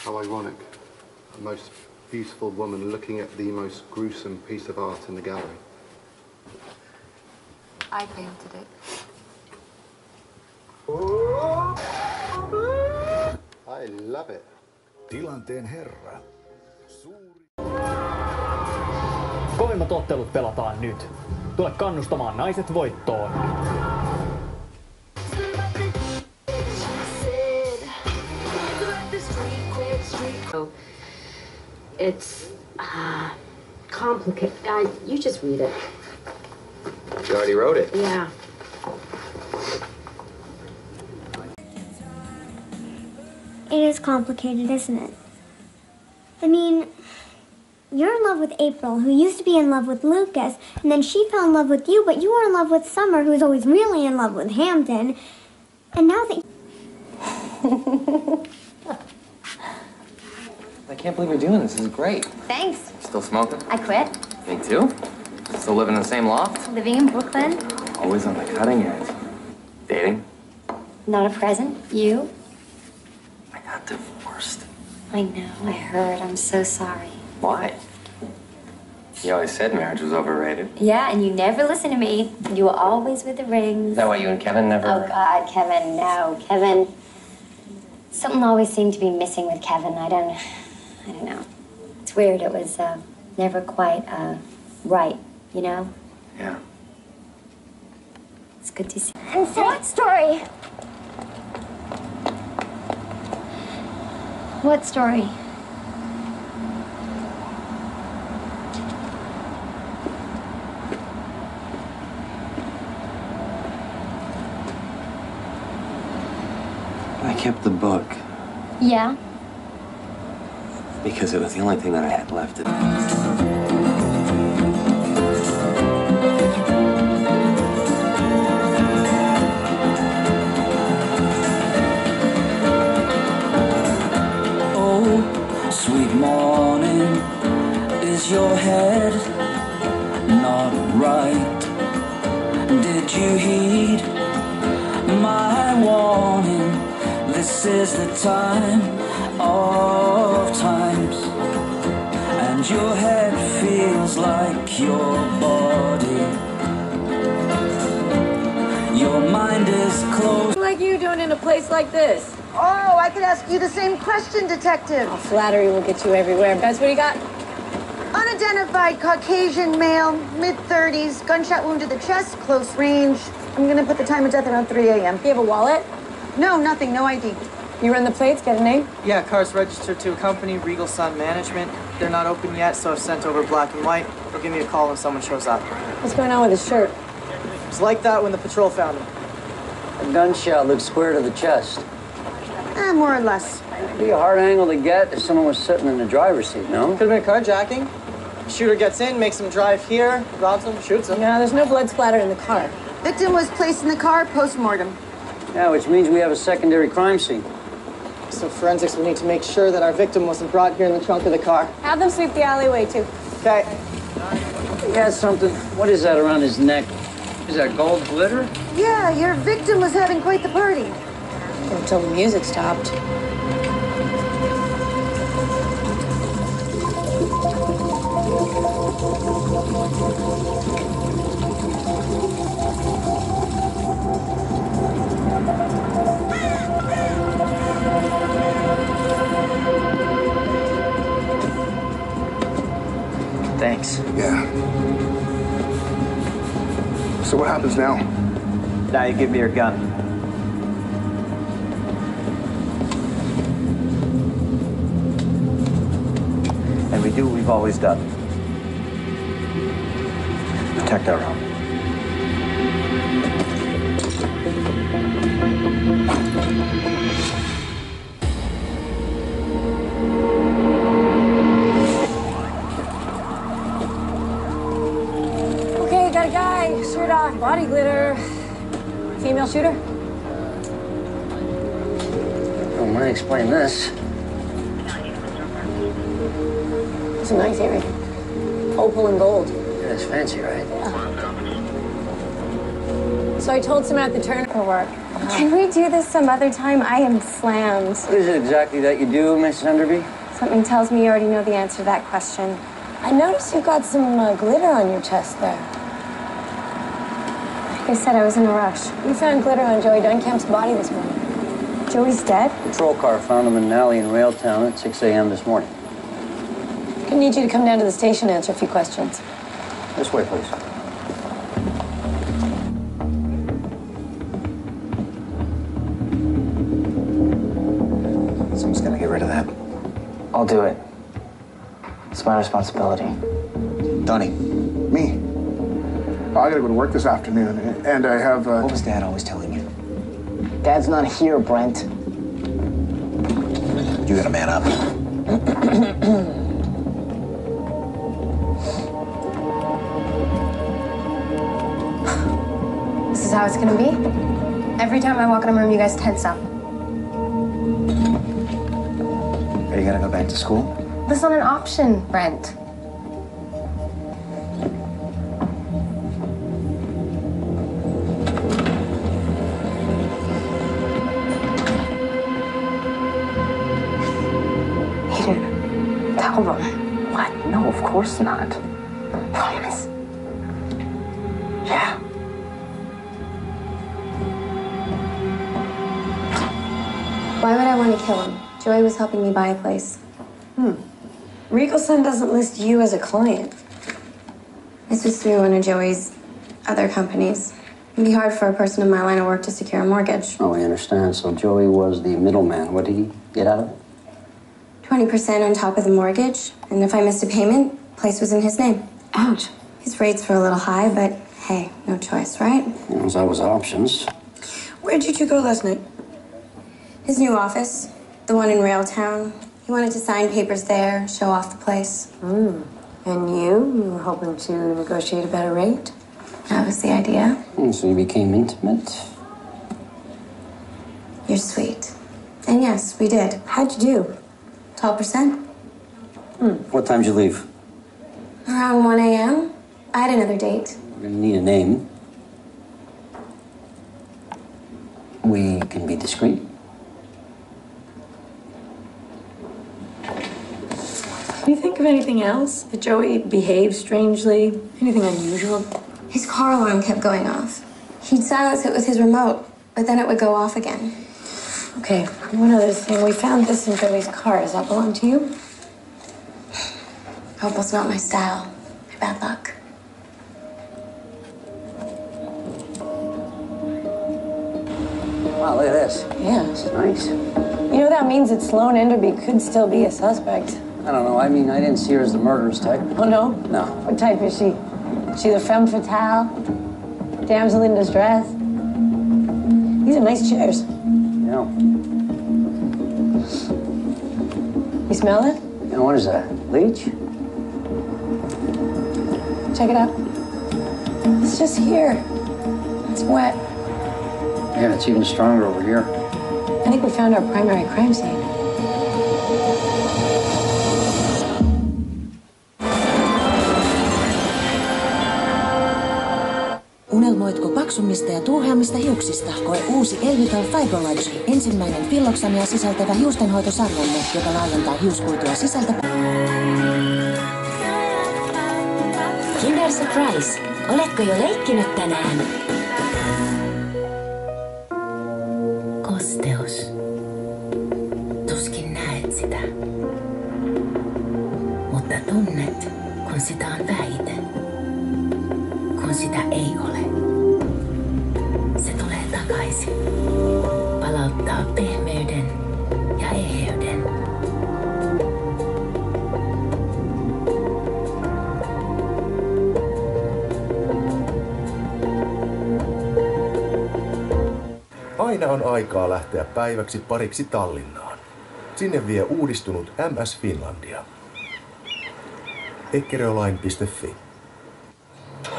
How ironic. A most beautiful woman looking at the most gruesome piece of art in the gallery. I painted it. I love it. Tilanteen herra. Kovimmat ottelut pelataan nyt. Tule kannustamaan naiset voittoon. It's complicated. You just read it. You already wrote it? Yeah. It is complicated, isn't it? I mean, you're in love with April, who used to be in love with Lucas, and then she fell in love with you, but you were in love with Summer, who's always really in love with Hampton. And now that... I can't believe you're doing this. This is great. Thanks. Still smoking? I quit. Me too. Still living in the same loft? Living in Brooklyn. Always on the cutting edge. Dating? Not a present. You? I got divorced. I know. I heard. I'm so sorry. Why? You always said marriage was overrated. Yeah, and you never listened to me. You were always with the rings. Is that why you and Kevin never... Oh, God, Kevin, no. Kevin... Something always seemed to be missing with Kevin. I don't know. It's weird. It was never quite right, you know? Yeah. It's good to see. And so what story? What story? I kept the book Yeah? because it was the only thing that I had left. Oh, sweet morning, is your head not right? Did you heed my warning? This is the time of times, and your head feels like your body. Your mind is closed. Like you doing in a place like this? Oh, I could ask you the same question, Detective. Oh, flattery will get you everywhere. That's what you got? Unidentified Caucasian male, mid-30s, gunshot wound to the chest, close range. I'm gonna put the time of death around 3 a.m. You have a wallet? No, nothing, no ID. You run the plates, get a name? Yeah, car's registered to a company, Regal Sun Management. They're not open yet, so I've sent over black and white. They'll give me a call when someone shows up. What's going on with his shirt? It's like that when the patrol found him. A gunshot looked square to the chest. More or less. It'd be a hard angle to get if someone was sitting in the driver's seat, no? Could have been carjacking. Shooter gets in, makes him drive here, robs him, shoots him. Yeah, there's no blood splatter in the car. Victim was placed in the car post-mortem. Yeah, which means we have a secondary crime scene. So forensics will need to make sure that our victim wasn't brought here in the trunk of the car. Have them sweep the alleyway, too. Okay. He has something. What is that around his neck? Is that gold glitter? Yeah, your victim was having quite the party. Until the music stopped. Thanks. Yeah. So what happens now? Now you give me your gun. And we do what we've always done. Protect our own. Okay, got a guy, shirt off, body glitter. Female shooter? Oh, might explain this. It's a nice earring. Opal and gold. Yeah, it's fancy, right? Yeah. So I told Samantha Turner for work. Can we do this some other time? I am slammed. What is it exactly that you do, Miss Enderby? Something tells me you already know the answer to that question. I noticed you got some glitter on your chest there. Like I said, I was in a rush. We found glitter on Joey Duncamp's body this morning. Joey's dead? Patrol car found him in an alley in Railtown at 6 a.m. this morning. I need you to come down to the station and answer a few questions. This way, please. Someone's gonna get rid of that. I'll do it. It's my responsibility. Donnie. Me? Well, I gotta go to work this afternoon, and I have, What was Dad always telling you? Dad's not here, Brent. You gotta man up. This is how it's gonna be? Every time I walk in a room, you guys tense up. Are you gonna go back to school? This is not an option, Brent. Tell them. What? No, of course not. Promise. Yeah. Why would I want to kill him? Joey was helping me buy a place. Regal Sun doesn't list you as a client. This was through one of Joey's other companies. It'd be hard for a person in my line of work to secure a mortgage. Oh, I understand. So Joey was the middleman. What did he get out of it? 20% on top of the mortgage, and if I missed a payment, place was in his name. Ouch. His rates were a little high, but hey, no choice, right? Yeah, so that was options. Where did you go last night? His new office, the one in Railtown. He wanted to sign papers there, show off the place. And you were hoping to negotiate a better rate? That was the idea. So you became intimate? You're sweet. And yes, we did. How'd you do? 12%. What time did you leave? Around 1 a.m. I had another date. We're gonna need a name. We can be discreet. Can you think of anything else? Did Joey behave strangely? Anything unusual? His car alarm kept going off. He'd silence it with his remote, but then it would go off again. Okay, one other thing. We found this in Joey's car. Does that belong to you? Opal's not my style. My bad luck. Wow, look at this. Yeah. This is nice. You know that means that Sloane Enderby could still be a suspect. I don't know. I mean, I didn't see her as the murderous type. Oh, no? No. What type is she? She the femme fatale? Damsel in distress? These are nice chairs. Yeah. You smell it? Yeah, what is that? Bleach? Check it out. It's just here. It's wet. Yeah, it's even stronger over here. I think we found our primary crime scene. Unelmoitko paksummista ja tuuheammista hiuksista? Koe uusi Elvital Fibrology, ensimmäinen filloksamia sisältävä hiustenhoitosarjamme, joka laajentaa hiuskuitua sisältä. Kinder Surprise! Oletko jo leikkinyt tänään? Kosteus. Tuskin näet sitä. Mutta tunnet, kun sitä on vähiten. Kun sitä ei ole. Se tulee takaisin. Palauttaa pehmeyden ja eheyden. Aina on aikaa lähteä päiväksi pariksi Tallinnaan. Sinne vie uudistunut MS Finlandia. Eckeröline.fi.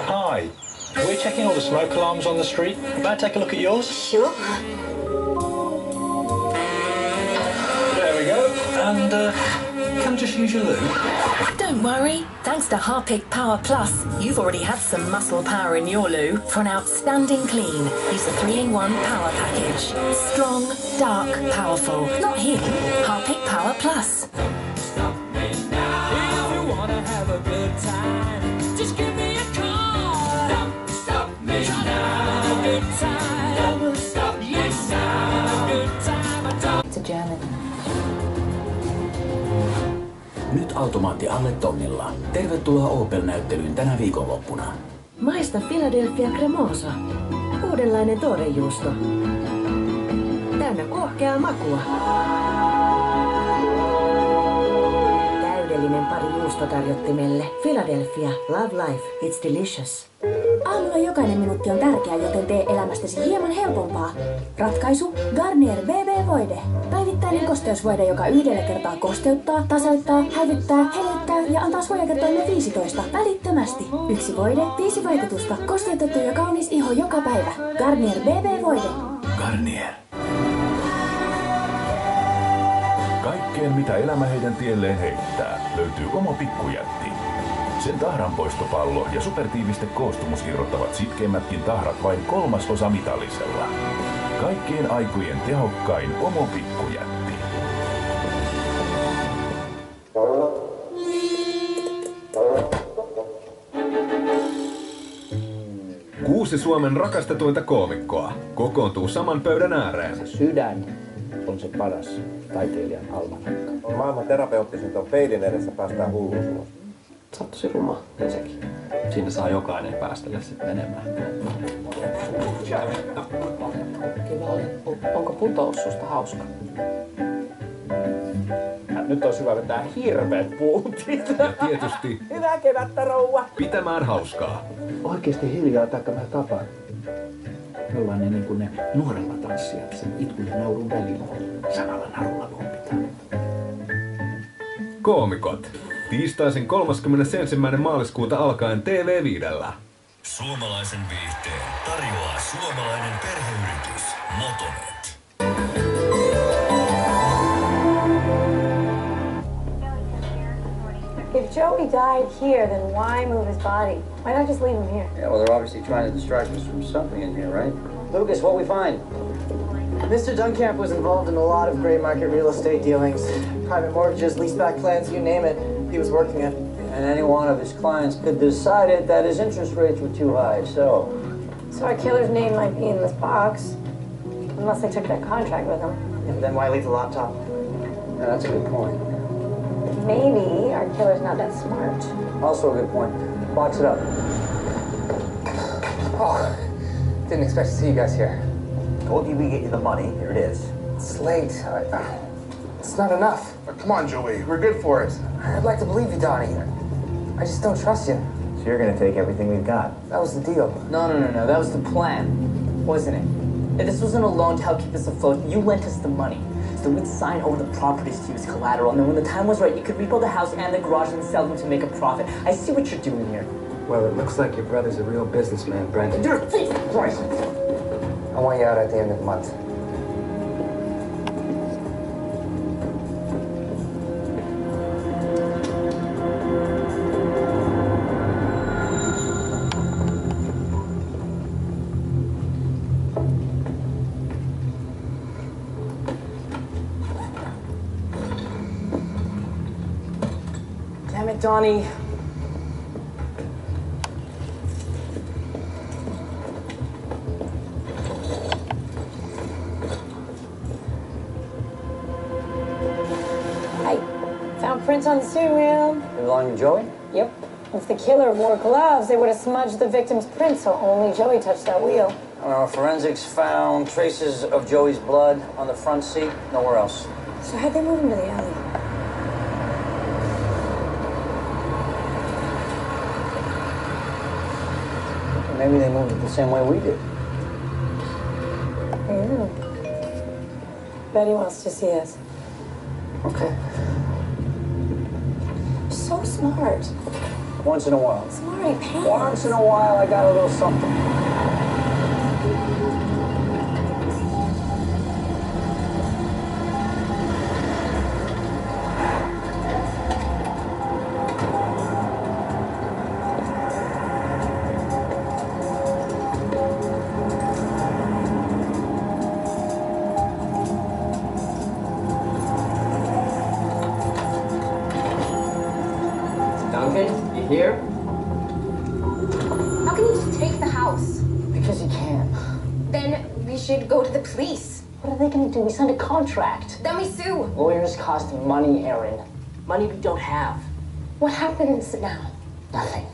Hi, we're checking all the smoke alarms on the street. May I take a look at yours? Sure. There we go. And can I just to use your loo? Don't worry. Thanks to Harpic Power Plus, you've already had some muscle power in your loo. For an outstanding clean, use the 3-in-1 Power Package. Strong, dark, powerful. Not him. Harpic Power Plus. Have a good time. Just give me a call. Stop me now. A good time. Stop yes now. A good time. It's a German. Nyt automaatti alle tonnilla. Tervetuloa Opel-näyttelyyn tänä viikonloppuna. Maista Philadelphia Cremosa. Uudenlainen tuorejuusto. Täynnä kuohkeaa makua. Täydellinen pari juustotarjottimelle. Philadelphia. Love life. It's delicious. Aamulla jokainen minuutti on tärkeä, joten tee elämästäsi hieman helpompaa. Ratkaisu Garnier BB-voide. Päivittäinen kosteusvoide, joka yhdellä kertaa kosteuttaa, tasoittaa, häivyttää, heleyttää ja antaa suojakertoimen 15 välittömästi. Yksi voide, 5 vaikutusta. Kosteutettu ja kaunis iho joka päivä. Garnier BB-voide. Garnier. Kaikkeen, mitä elämä heidän tielleen heittää, löytyy Omo Pikkujätti. Sen tahranpoistopallo ja supertiiviste koostumus irrottavat sitkeimmätkin tahrat vain 1/3 mitallisella. Kaikkien aikojen tehokkain Omo Pikkujätti. Kuusi Suomen rakastetuinta koomikkoa kokoontuu saman pöydän ääreen. Sydän on se paras taiteilijan almanakka. Maailman terapeuttisinta on peilin edessä päästään hulluus ulos. Sä oot tosi ruma, niin sekin. Siinä saa jokainen päästellä sitten enemmän. Onko putous susta hauska? Nyt olisi hyvä vetää hirveät puutit. Ja tietysti Hyvää kevättä, rouva! pitämään hauskaa. Oikeesti hiljaa, taikka mä tapaan. Me ollaan niin kuin ne nuorella tanssijat sen itkun ja naurun välillä. Samalla narulla pompitaan. Koomikot. Tiistaisin 31. maaliskuuta alkaen TV5. Suomalaisen viihteen tarjoaa suomalainen perheyritys Motonet. If Joey died here, then why move his body? Why not just leave him here? Yeah, well, they're obviously trying to distract us from something in here, right? Lucas, what we find? Mr. Duncamp was involved in a lot of gray market real estate dealings. Private mortgages, leaseback plans, you name it. He was working it. And any one of his clients could decide that his interest rates were too high, so... So our killer's name might be in this box. Unless they took that contract with him. And then why leave the laptop? Yeah, that's a good point. Maybe our killer's not that smart. Also a good point. Box it up. Oh, didn't expect to see you guys here. Told you we get you the money. Here it is. It's late. It's not enough. Come on, Joey. We're good for it. I'd like to believe you, Donnie. I just don't trust you. So you're gonna take everything we've got? That was the deal. No. That was the plan, wasn't it? If this wasn't a loan to help keep us afloat, you lent us the money. So we'd sign over the properties to you as collateral, and then when the time was right, you could rebuild the house and the garage and sell them to make a profit. I see what you're doing here. Well, it looks like your brother's a real businessman, Brent. You're a thief, Bryce! I want you out at the end of the month. Damn it, Donnie. Found prints on the steering wheel. They belong to Joey? Yep. If the killer wore gloves, they would have smudged the victim's print, so only Joey touched that wheel. Forensics found traces of Joey's blood on the front seat, nowhere else. So how'd they move him to the alley? Maybe they moved it the same way we did. Yeah. Betty wants to see us. Okay. So smart. Once in a while. Smarty pants. Once in a while, I got a little something. Here? How can you just take the house? Because you can. Then we should go to the police. What are they gonna do? We signed a contract. Then we sue. Lawyers cost money, Erin. Money we don't have. What happens now? Nothing.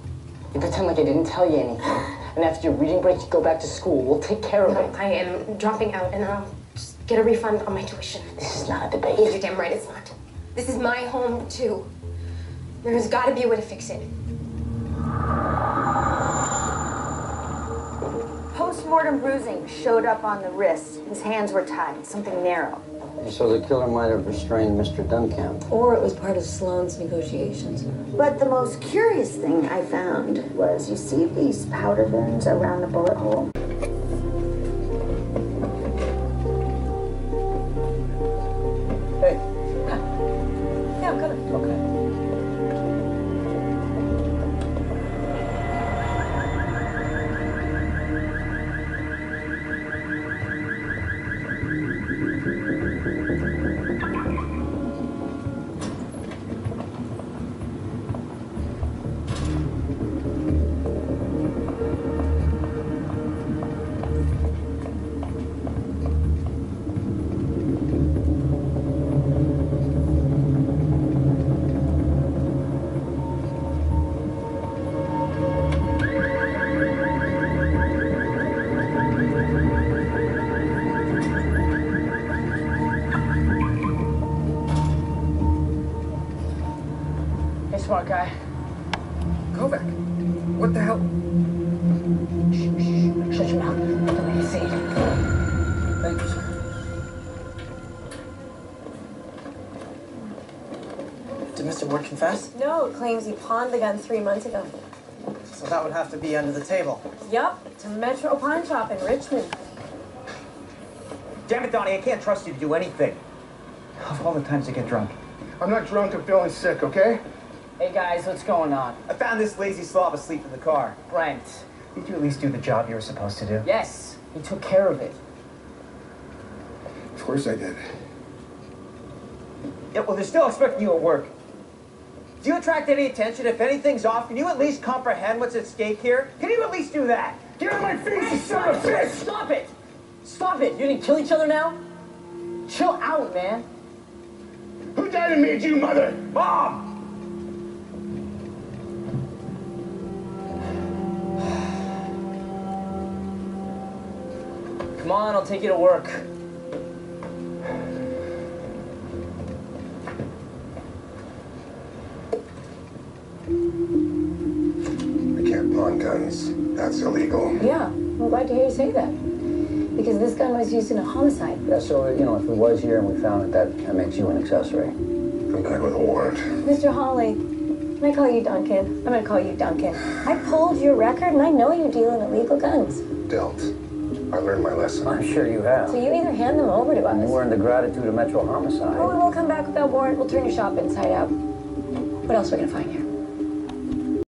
You pretend like I didn't tell you anything. And after your reading break, you go back to school. We'll take care of it. I am dropping out and I'll just get a refund on my tuition. This is not a debate. You're damn right it's not. This is my home, too. There's gotta be a way to fix it. Post-mortem bruising showed up on the wrist. His hands were tied, something narrow. So the killer might have restrained Mr. Duncan. Or it was part of Sloane's negotiations. But the most curious thing I found was, you see these powder burns around the bullet hole? Hey. Yeah, I'm coming. Okay. Smart guy. Kovac, what the hell? Shh. Shut your mouth. Don't make me see. Thank you, sir. Did Mr. Wood confess? No, it claims he pawned the gun 3 months ago. So that would have to be under the table. Yup, it's a Metro pawn shop in Richmond. Damn it, Donnie, I can't trust you to do anything. Of all the times I get drunk. I'm not drunk, I'm feeling sick, okay? Hey guys, what's going on? I found this lazy slob asleep in the car. Brent. Did you at least do the job you were supposed to do? Yes, he took care of it. Of course I did. Yeah, well, they're still expecting you at work. Do you attract any attention? If anything's off, can you at least comprehend what's at stake here? Can you at least do that? Get out of my face, you son of a bitch! Stop it! Stop it! You're gonna kill each other now? Chill out, man. Who died and made you, mother? Mom! Come on, I'll take you to work. I can't pawn guns. That's illegal. Yeah, I'm glad to hear you say that. Because this gun was used in a homicide. Yeah, so, if it was here and we found it, that makes you an accessory. I'm back with a warrant. Mr. Hawley, can I call you Duncan? I'm gonna call you Duncan. I pulled your record and I know you deal in illegal guns. Dealt. I learned my lesson. I'm sure you have. So you either hand them over to us. You earned the gratitude of Metro Homicide. Or we will come back without warrant. We'll turn your shop inside out. What else are we gonna find here?